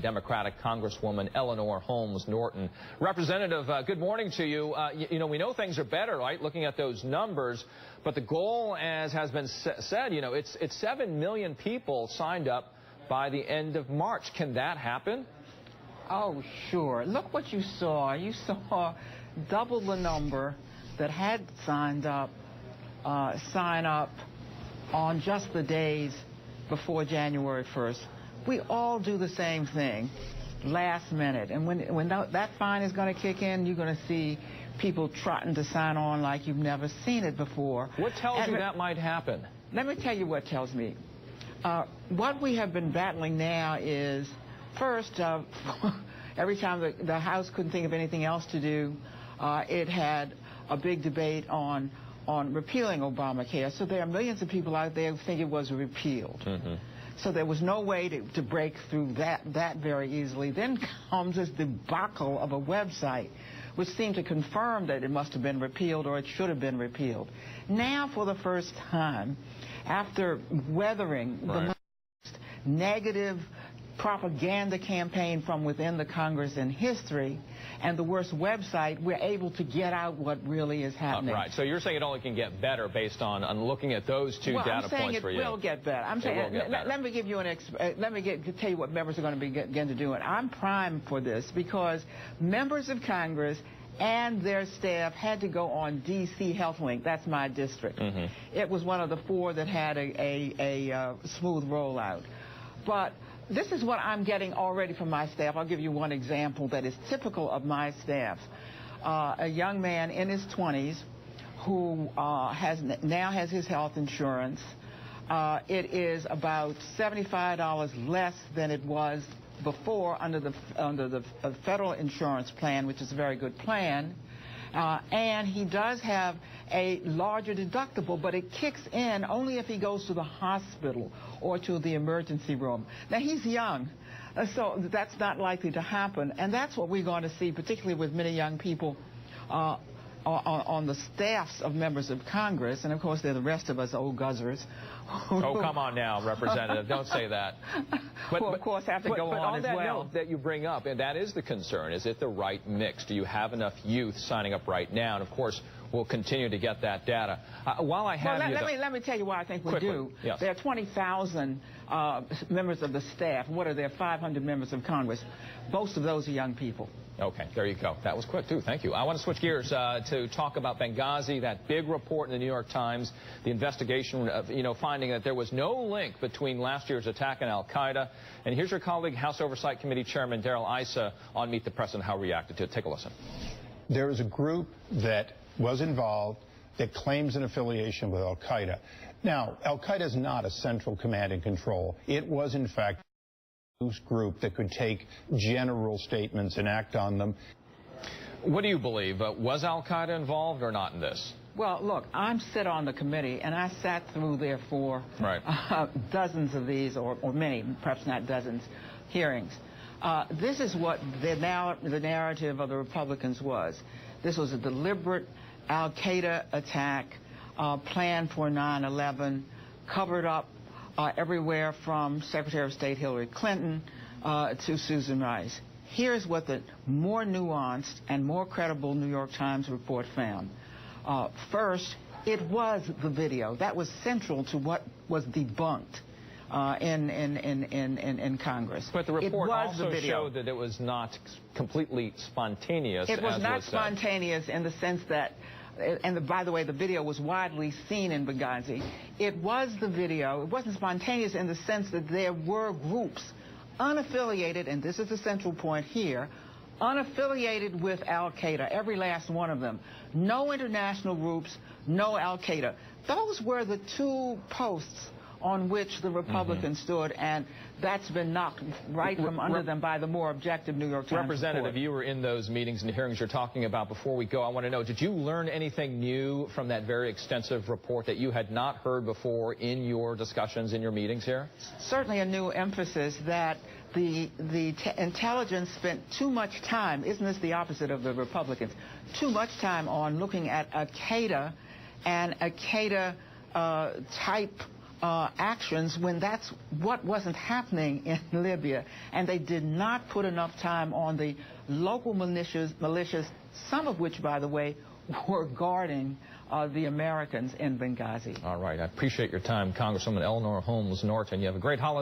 Democratic Congresswoman Eleanor Homes Norton. Representative, good morning to you. You know, we know things are better, right, looking at those numbers, but the goal, as has been said, you know, it's 7 million people signed up by the end of March. Can that happen? Oh, sure. Look what you saw. You saw double the number that had signed up, sign up on just the days before January 1st. We all do the same thing, last minute. And when that fine is going to kick in, you're going to see people trotting to sign on like you've never seen it before. What tells you that might happen? Let me tell you what tells me. What we have been battling now is, first, every time the House couldn't think of anything else to do, it had a big debate on repealing Obamacare. So there are millions of people out there who think it was repealed. Mm-hmm. So there was no way to break through that very easily. Then comes this debacle of a website which seemed to confirm that it must have been repealed or it should have been repealed. Now, for the first time, after weathering the most negative propaganda campaign from within the Congress in history and the worst website, we're able to get out what really is happening. Right. So you're saying it only can get better based on looking at those two data points for you. Well, I'm saying it will get better. I'm saying, let me give you tell you what members are going to begin to do. And I'm primed for this because members of Congress and their staff had to go on D.C. Health Link. That's my district. Mm-hmm. It was one of the 4 that had a smooth rollout. But this is what I'm getting already from my staff. I'll give you one example that is typical of my staff. A young man in his 20s who now has his health insurance. It is about $75 less than it was before under the federal insurance plan, which is a very good plan. And he does have a larger deductible, but it kicks in only if he goes to the hospital or to the emergency room. Now, he's young, so that's not likely to happen. And that's what we're going to see, particularly with many young people on the staffs of members of Congress. And, of course, they're the rest of us old guzzers. Oh, come on now, Representative. Don't say that. But of course, have to go on as well. But on that note that you bring up, and that is the concern, is it the right mix? Do you have enough youth signing up right now? And, of course, we'll continue to get that data. While I have let me tell you why I think we do. Yes. There are 20,000 members of the staff. What are there? 500 members of Congress. Most of those are young people. Okay, there you go. That was quick, too. Thank you. I want to switch gears to talk about Benghazi, that big report in the New York Times, the investigation, finding that there was no link between last year's attack and al-Qaeda. And here's your colleague, House Oversight Committee Chairman Darrell Issa, on Meet the Press and how he reacted to it. Take a listen. There is a group that was involved that claims an affiliation with al-Qaeda. Now, al-Qaeda is not a central command and control. It was, in fact, a loose group that could take general statements and act on them. What do you believe? Was al-Qaeda involved or not in this? Well, look, I'm sit on the committee, and I sat through there for dozens of these, or many, perhaps not dozens, hearings. This is what the narrative of the Republicans was. This was a deliberate al-Qaeda attack planned for 9/11, covered up everywhere from Secretary of State Hillary Clinton to Susan Rice. Here's what the more nuanced and more credible New York Times report found. First, it was the video. That was central to what was debunked in Congress. But the report also showed that it was not completely spontaneous. It was not spontaneous in the sense that, and by the way, the video was widely seen in Benghazi. It was the video. It wasn't spontaneous in the sense that there were groups unaffiliated, and this is the central point here, unaffiliated with al-Qaeda, every last one of them. No international groups, no al-Qaeda. Those were the 2 posts on which the Republicans stood, and that's been knocked right from under them by the more objective New York Times Representative, report. You were in those meetings and hearings you're talking about. Before we go, I want to know, did you learn anything new from that very extensive report that you had not heard before in your discussions, in your meetings here? Certainly a new emphasis that the intelligence spent too much time, isn't this the opposite of the Republicans, too much time on looking at al-Qaeda and al-Qaeda type actions when that's what wasn't happening in Libya. And they did not put enough time on the local militias, some of which, by the way, were guarding the Americans in Benghazi. All right. I appreciate your time, Congresswoman Eleanor Homes Norton. You have a great holiday.